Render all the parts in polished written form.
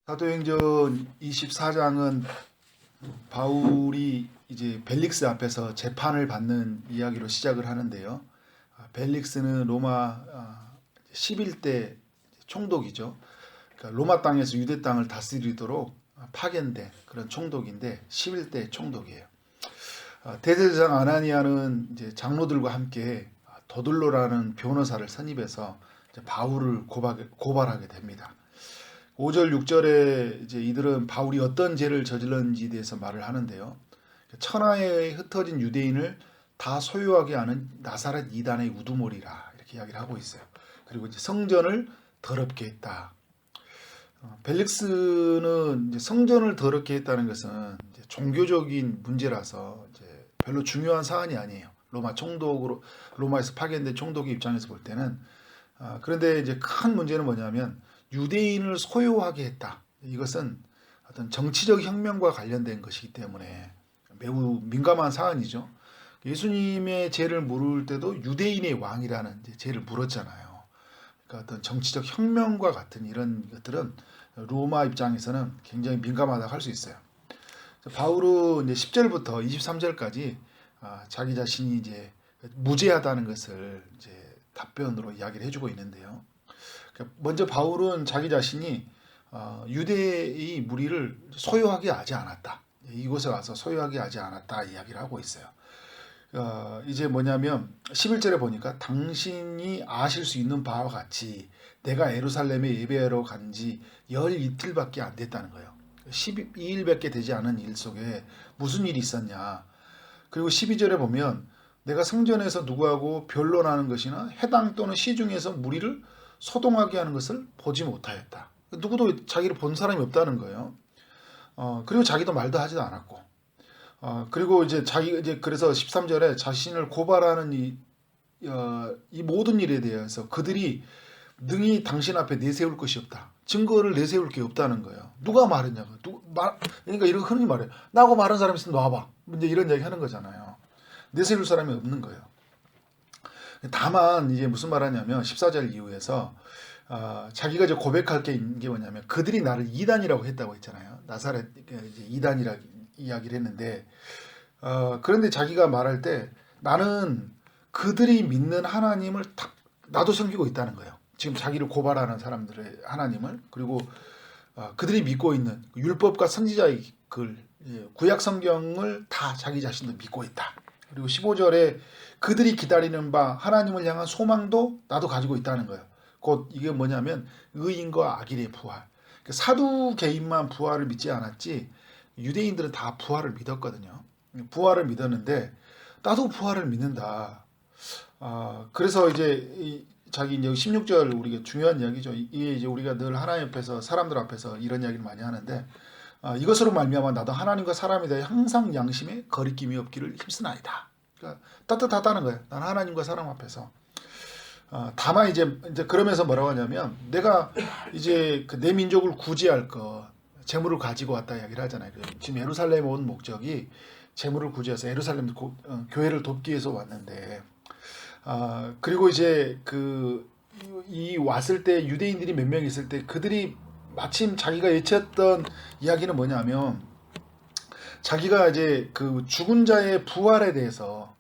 사도행전 24장은 바울이 이제 벨릭스 앞에서 재판을 받는 이야기로 시작을 하는데요. 벨릭스는 로마 11대 총독이죠. 그러니까 로마 땅에서 유대 땅을 다스리도록 파견된 그런 총독인데 11대 총독이에요. 대제사장 아나니아는 이제 장로들과 함께 더둘로라는 변호사를 선임해서 바울을 고발하게 됩니다. 5절, 6절에 이제 이들은 바울이 어떤 죄를 저질렀는지에 대해서 말을 하는데요. 천하에 흩어진 유대인을 다 소유하게 하는 나사렛 이단의 우두머리라 이렇게 이야기를 하고 있어요. 그리고 이제 성전을 더럽게 했다. 벨릭스는 이제 성전을 더럽게 했다는 것은 이제 종교적인 문제라서 이제 별로 중요한 사안이 아니에요. 로마에서 파견된 총독의 입장에서 볼 때는. 그런데 이제 큰 문제는 뭐냐면 유대인을 소유하게 했다. 이것은 어떤 정치적 혁명과 관련된 것이기 때문에 매우 민감한 사안이죠. 예수님의 죄를 물을 때도 유대인의 왕이라는 죄를 물었잖아요. 그러니까 어떤 정치적 혁명과 같은 이런 것들은 로마 입장에서는 굉장히 민감하다고 할 수 있어요. 바울은 이제 10절부터 23절까지 자기 자신이 이제 무죄하다는 것을 이제 답변으로 이야기를 해주고 있는데요. 먼저 바울은 자기 자신이 유대의 무리를 소유하게 하지 않았다. 이곳에 와서 소유하게 하지 않았다 이야기를 하고 있어요. 이제 뭐냐면 11절에 보니까 당신이 아실 수 있는 바와 같이 내가 예루살렘에 예배하러 간 지 열 이틀밖에 안 됐다는 거예요. 12일밖에 되지 않은 일 속에 무슨 일이 있었냐. 그리고 12절에 보면 내가 성전에서 누구하고 변론하는 것이나 해당 또는 시중에서 무리를 소동하게 하는 것을 보지 못하였다. 누구도 자기를 본 사람이 없다는 거예요. 그리고 자기도 말도 하지도 않았고. 그리고 이제 그래서 13절에 자신을 고발하는 이 모든 일에 대해서 그들이 능히 당신 앞에 내세울 것이 없다. 증거를 내세울 게 없다는 거예요. 누가 말했냐고. 그러니까 이렇게 흔히 말해요. 나하고 말한 사람 있으면 놔봐. 이제 이런 얘기 하는 거잖아요. 내세울 사람이 없는 거예요. 다만 이제 무슨 말하냐면 14절 이후에서 자기가 이제 고백할 게 뭐냐면 그들이 나를 이단이라고 했다고 했잖아요. 나사렛 이단이라고 이야기를 했는데 그런데 자기가 말할 때 나는 그들이 믿는 하나님을 나도 섬기고 있다는 거예요. 지금 자기를 고발하는 사람들의 하나님을 그리고 그들이 믿고 있는 율법과 선지자의 글 구약 성경을 다 자기 자신도 믿고 있다. 그리고 15절에 그들이 기다리는 바 하나님을 향한 소망도 나도 가지고 있다는 거예요. 곧 이게 뭐냐면 의인과 악인의 부활. 사두개인만 부활을 믿지 않았지 유대인들은 다 부활을 믿었거든요. 부활을 믿었는데 나도 부활을 믿는다. 그래서 이제 자기 이제 16절 우리가 중요한 이야기죠. 이게 이제 우리가 늘 하나님 앞에서 사람들 앞에서 이런 이야기를 많이 하는데 이것으로 말미암아 나도 하나님과 사람에 대해 항상 양심에 거리낌이 없기를 힘쓰나이다. 그러니까 따뜻하다는 거예요. 난 하나님과 사람 앞에서. 다만 이제 그러면서 뭐라고 하냐면 내가 이제 내 민족을 구제할 것 재물을 가지고 왔다 이야기를 하잖아요. 지금 예루살렘에 온 목적이 재물을 구제해서 예루살렘 교회를 돕기 위해서 왔는데 그리고 이제 이 왔을 때 유대인들이 몇 명 있을 때 그들이 마침 자기가 예측했던 이야기는 뭐냐면 자기가 이제 그 죽은 자의 부활에 대해서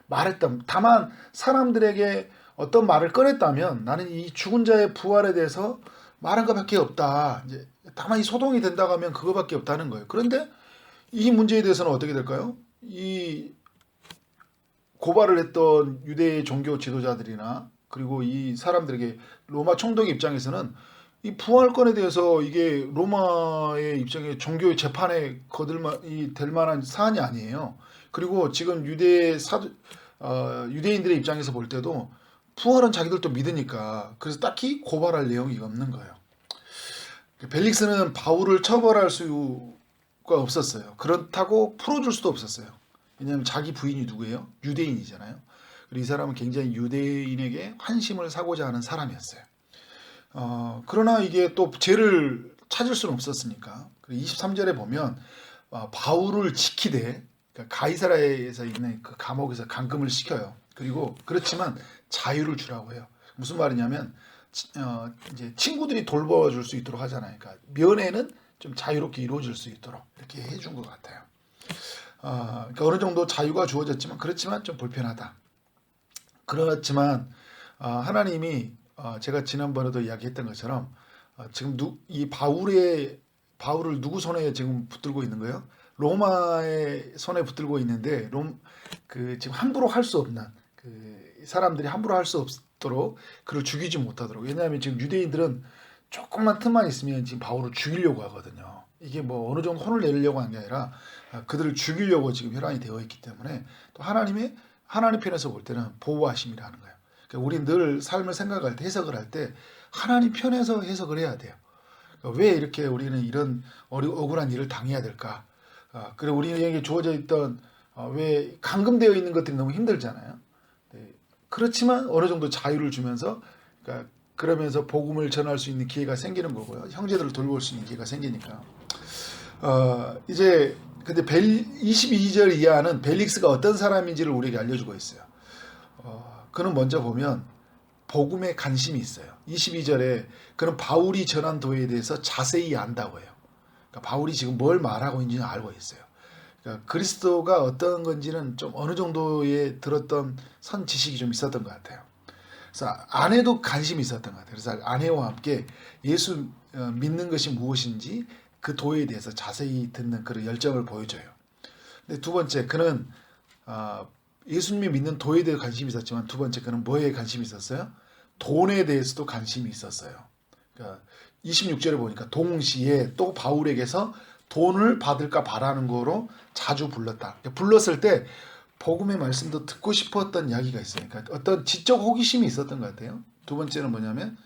말했다. 다만 사람들에게 어떤 말을 꺼냈다면 나는 이 죽은 자의 부활에 대해서 말한 것밖에 없다. 이제 다만 이 소동이 된다고 하면 그거밖에 없다는 거예요. 그런데 이 문제에 대해서는 어떻게 될까요? 이 고발을 했던 유대 종교 지도자들이나 그리고 이 사람들에게 로마 총독의 입장에서는 이 부활권에 대해서 이게 로마의 입장에 종교의 재판에 될 만한 사안이 아니에요. 그리고 지금 유대인들의 입장에서 볼 때도 부활은 자기들도 믿으니까 그래서 딱히 고발할 내용이 없는 거예요. 벨릭스는 바울을 처벌할 수가 없었어요. 그렇다고 풀어줄 수도 없었어요. 왜냐하면 자기 부인이 누구예요? 유대인이잖아요. 그리고 이 사람은 굉장히 유대인에게 환심을 사고자 하는 사람이었어요. 그러나 이게 또 죄를 찾을 수는 없었으니까. 23절에 보면 바울을 지키되 그러니까 가이사라에서 있는 그 감옥에서 감금을 시켜요. 그리고 그렇지만 자유를 주라고 해요. 무슨 말이냐면 이제 친구들이 돌봐줄 수 있도록 하잖아요. 그러니까 면회는 좀 자유롭게 이루어질 수 있도록 이렇게 해준 것 같아요. 그러니까 어느 정도 자유가 주어졌지만 그렇지만 좀 불편하다. 그렇지만 하나님이 제가 지난번에도 이야기했던 것처럼 지금 이 바울을 누구 손에 지금 붙들고 있는 거예요? 로마의 손에 붙들고 있는데 지금 함부로 할 수 없는 사람들이 함부로 할 수 없도록 그를 죽이지 못하도록. 왜냐하면 지금 유대인들은 조금만 틈만 있으면 지금 바울을 죽이려고 하거든요. 이게 뭐 어느 정도 혼을 내려고 한 게 아니라 그들을 죽이려고 지금 혈안이 되어 있기 때문에 또 하나님 편에서 볼 때는 보호하심이라는 거예요. 그러니까 우리 늘 삶을 생각할 때 해석을 할 때 하나님 편에서 해석을 해야 돼요. 그러니까 왜 이렇게 우리는 이런 억울한 일을 당해야 될까? 그리고 우리에게 주어져 있던 왜 감금되어 있는 것들이 너무 힘들잖아요. 네. 그렇지만 어느 정도 자유를 주면서 그러면서 복음을 전할 수 있는 기회가 생기는 거고요. 형제들을 돌볼 수 있는 기회가 생기니까. 이제 근데 22절 이하는 벨릭스가 어떤 사람인지를 우리에게 알려주고 있어요. 그는 먼저 보면 복음에 관심이 있어요. 22절에 그는 바울이 전한 도에 대해서 자세히 안다고 해요. 그러니까 바울이 지금 뭘 말하고 있는지는 알고 있어요. 그러니까 그리스도가 어떤 건지는 좀 어느 정도의 들었던 선 지식이 좀 있었던 것 같아요. 그래서 아내도 관심이 있었던 것 같아요. 그래서 아내와 함께 예수 믿는 것이 무엇인지 그 도에 대해서 자세히 듣는 그런 열정을 보여줘요. 근데 두 번째, 그는 예수님이 믿는 도에 대해 관심이 있었지만 두 번째, 그는 뭐에 관심이 있었어요? 돈에 대해서도 관심이 있었어요. 그러니까 26절에 보니까 동시에 또 바울에게서 돈을 받을까 바라는 거로 자주 불렀다. 불렀을 때 복음의 말씀도 듣고 싶었던 이야기가 있어요. 그러니까 어떤 지적 호기심이 있었던 것 같아요. 두 번째는 뭐냐면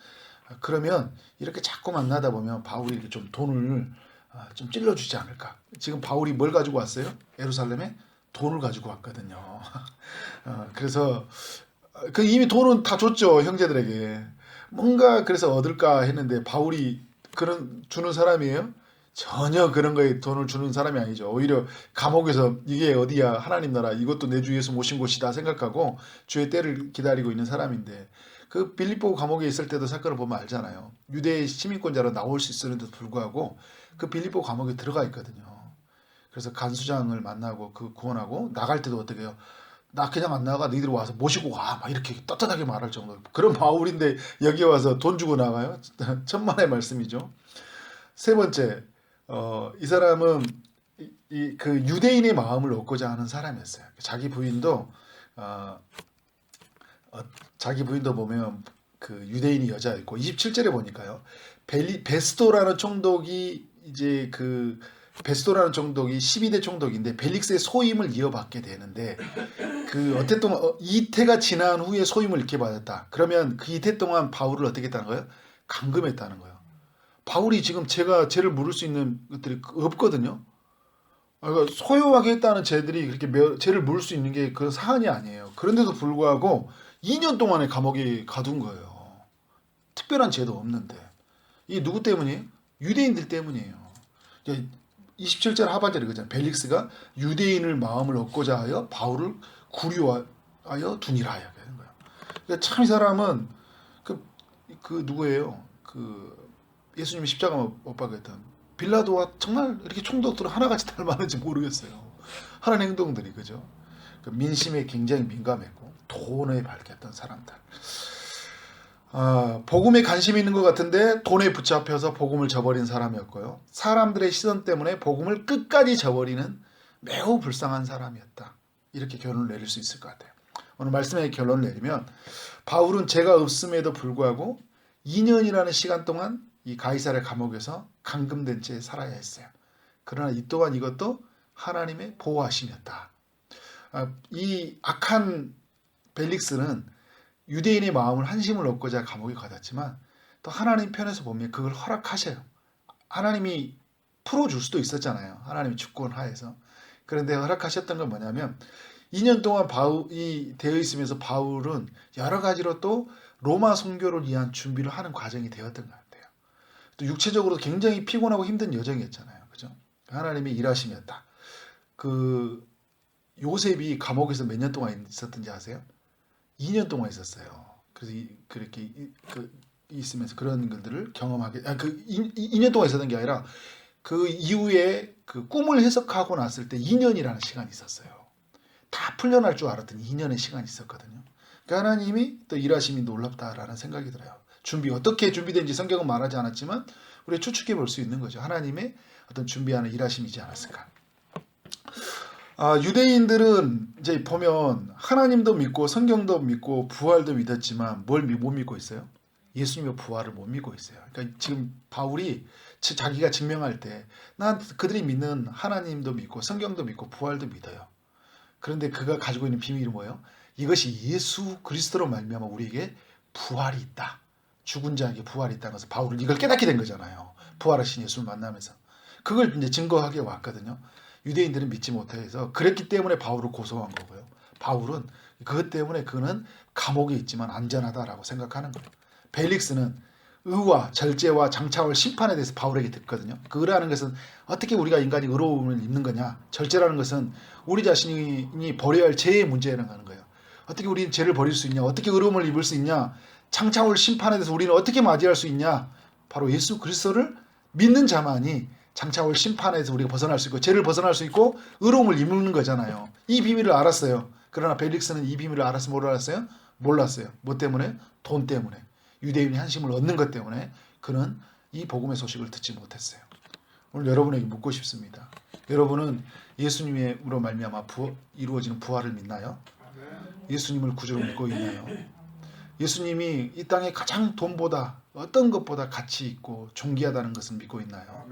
그러면 이렇게 자꾸 만나다 보면 바울이 좀 돈을 좀 찔러주지 않을까. 지금 바울이 뭘 가지고 왔어요? 예루살렘에 돈을 가지고 왔거든요. 그래서 이미 돈은 다 줬죠, 형제들에게. 뭔가 그래서 얻을까 했는데 바울이 그런 주는 사람이에요? 전혀 그런 거에 돈을 주는 사람이 아니죠. 오히려 감옥에서 이게 어디야, 하나님 나라, 이것도 내 주 예수 모신 곳이다 생각하고 주의 때를 기다리고 있는 사람인데, 그 빌립보 감옥에 있을 때도 사건을 보면 알잖아요. 유대 시민권자로 나올 수 있었는데도 불구하고 그 빌립보 감옥에 들어가 있거든요. 그래서 간수장을 만나고 그 구원하고 나갈 때도 어떻게 해요? 나 그냥 안 나가, 너희들이 와서 모시고 가, 막 이렇게 떳떳하게 말할 정도로. 그런 바울인데 여기 와서 돈 주고 나가요? 천만의 말씀이죠. 세 번째, 이 사람은 그 유대인의 마음을 얻고자 하는 사람이었어요. 자기 부인도 보면 그 유대인이 여자였고 27절에 보니까요. 베스도라는 총독이 이제 베스도라는 총독이 12대 총독인데 벨릭스의 소임을 이어받게 되는데 어쨌든 이태가 지난 후에 소임을 이렇게 받았다. 그러면 그 이태 동안 바울을 어떻게 했다는 거예요? 감금했다는 거예요. 바울이 지금 죄를 물을 수 있는 것들이 없거든요. 그러니까 소유하게 했다는 죄들이 그렇게 죄를 물을 수 있는 게 그 사안이 아니에요. 그런데도 불구하고 2년 동안의 감옥에 가둔 거예요. 특별한 죄도 없는데. 이게 누구 때문이에요? 유대인들 때문이에요. 27절 하반절에 그잖아요. 벨릭스가 유대인을 마음을 얻고자 하여 바울을 구류하여 두니라 하여 하는 거예요. 그러니까 참 이 사람은 누구예요? 예수님이 십자가 못 박았던 빌라도와 정말 이렇게 총독들은 하나같이 닮았는지 모르겠어요. 하는 행동들이, 그죠? 민심에 굉장히 민감했고 돈에 밝혔던 사람들. 복음에 관심이 있는 것 같은데 돈에 붙잡혀서 복음을 저버린 사람이었고요. 사람들의 시선 때문에 복음을 끝까지 저버리는 매우 불쌍한 사람이었다. 이렇게 결론을 내릴 수 있을 것 같아요. 오늘 말씀의 결론을 내리면 바울은 죄가 없음에도 불구하고 2년이라는 시간 동안 이 가이사랴 감옥에서 감금된 채 살아야 했어요. 그러나 이 또한 이것도 하나님의 보호하심이었다. 이 악한 벨릭스는 유대인의 마음을 한심을 얻고자 감옥에 가뒀지만 또 하나님 편에서 보면 그걸 허락하셔요. 하나님이 풀어줄 수도 있었잖아요. 하나님이 주권하에서. 그런데 허락하셨던 건 뭐냐면 2년 동안 바울이 되어 있으면서 바울은 여러 가지로 또 로마 선교를 위한 준비를 하는 과정이 되었던 것 같아요. 또 육체적으로 굉장히 피곤하고 힘든 여정이었잖아요. 그죠? 하나님의 일하심이었다. 요셉이 감옥에서 몇 년 동안 있었던지 아세요? 2년 동안 있었어요. 그래서 그렇게 있으면서 그런 것들을 경험하게, 그 2년 동안 있었던 게 아니라 그 이후에 그 꿈을 해석하고 났을 때 2년이라는 시간이 있었어요. 다 풀려날 줄 알았더니 2년의 시간이 있었거든요. 그러니까 하나님이 또 일하심이 놀랍다라는 생각이 들어요. 어떻게 준비된지 성경은 말하지 않았지만 우리 추측해 볼 수 있는 거죠. 하나님의 어떤 준비하는 일하심이지 않았을까. 유대인들은 이제 보면 하나님도 믿고 성경도 믿고 부활도 믿었지만 뭘 못 믿고 있어요? 예수님의 부활을 못 믿고 있어요. 그러니까 지금 바울이 자기가 증명할 때 난 그들이 믿는 하나님도 믿고 성경도 믿고 부활도 믿어요. 그런데 그가 가지고 있는 비밀이 뭐예요? 이것이 예수 그리스도로 말미암아 우리에게 부활이 있다. 죽은 자에게 부활이 있다는 것을 바울은 이걸 깨닫게 된 거잖아요. 부활하신 예수를 만나면서. 그걸 이제 증거하게 왔거든요. 유대인들은 믿지 못해서 그랬기 때문에 바울을 고소한 거고요. 바울은 그것 때문에 그는 감옥에 있지만 안전하다라고 생각하는 거예요. 벨릭스는 의와 절제와 장차올 심판에 대해서 바울에게 듣거든요. 그 의라는 것은 어떻게 우리가 인간이 의로움을 입는 거냐. 절제라는 것은 우리 자신이 버려야 할 죄의 문제라는 하는 거예요. 어떻게 우리는 죄를 버릴 수 있냐. 어떻게 의로움을 입을 수 있냐. 장차올 심판에 대해서 우리는 어떻게 맞이할 수 있냐. 바로 예수 그리스도를 믿는 자만이 장차올 심판에서 우리가 벗어날 수 있고 죄를 벗어날 수 있고 의로움을 입는 거잖아요. 이 비밀을 알았어요. 그러나 벨릭스는 이 비밀을 알았어 뭘 알았어요? 몰랐어요. 뭐 때문에? 돈 때문에. 유대인의 한심을 얻는 것 때문에 그는 이 복음의 소식을 듣지 못했어요. 오늘 여러분에게 묻고 싶습니다. 여러분은 예수님으로 말미암아 이루어지는 부활을 믿나요? 예수님을 구주로 믿고 있나요? 예수님이 이 땅에 가장 돈보다 어떤 것보다 가치 있고 존귀하다는 것을 믿고 있나요?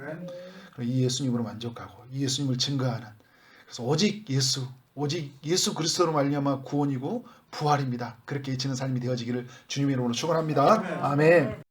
이 예수님으로 만족하고 이 예수님을 증거하는, 그래서 오직 예수 그리스도로 말미암아 구원이고 부활입니다. 그렇게 외치는 삶이 되어지기를 주님의 이름으로 축원합니다. 아멘.